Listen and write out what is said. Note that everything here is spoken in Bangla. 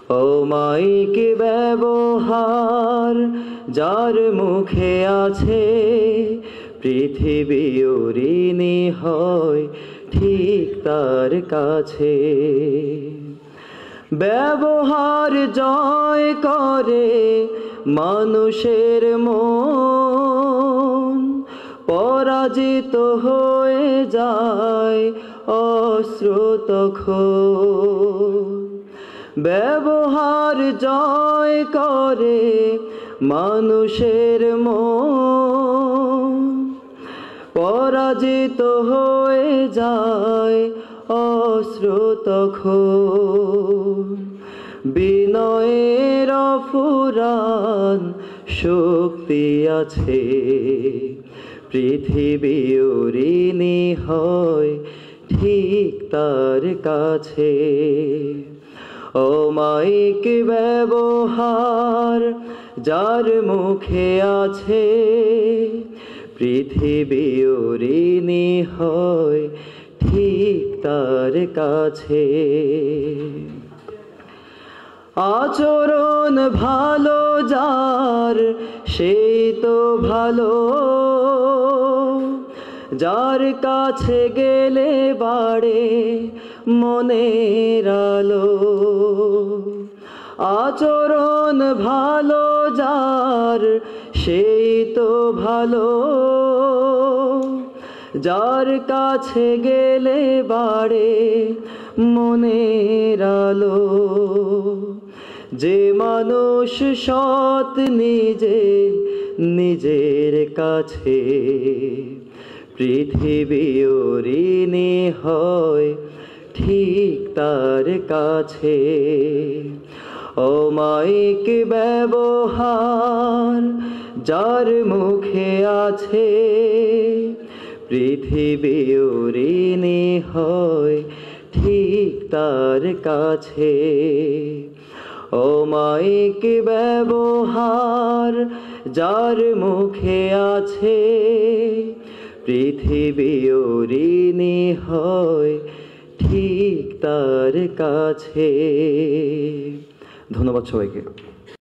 অমায়িক ব্যবহার যার মুখে আছে, পৃথিবী ঋণী হয় ঠিক তার কাছে। ব্যবহার জয় করে মানুষের মন, পরাজিত হয়ে যায় অশ্রু তখন। ব্যবহার জয় করে মানুষের মন, পরাজিত হয়ে যায় অশ্রু তখন। বিনয়ের অফুরান শক্তি আছে, পৃথিবী ঋণী হয় ঠিক তার কাছে। অমায়িক ব্যবহার যার মুখে আছে, পৃথিবী ঋণী হয় ঠিক তার কাছে। আচরণ ভালো যার সেই তো ভালো, যার কাছে গেলে বাড়ে মনের আলো। আচরণ ভালো যার সেই তো ভালো, যার কাছে গেলে বাড়ে মনের আলো। যে মানুষ সৎ নিজের কাছে, পৃথিবী ঋণী হয় ঠিক তার কাছে। অমায়িক ব্যবহার যার মুখে আছে, পৃথিবী ঋণী হয় ঠিক তার কাছে। অমায়িক ব্যবহার যার মুখে আছে, পৃথিবী ঋণী হয় ঠিক তার কাছে। ধন্যবাদ সবাইকে।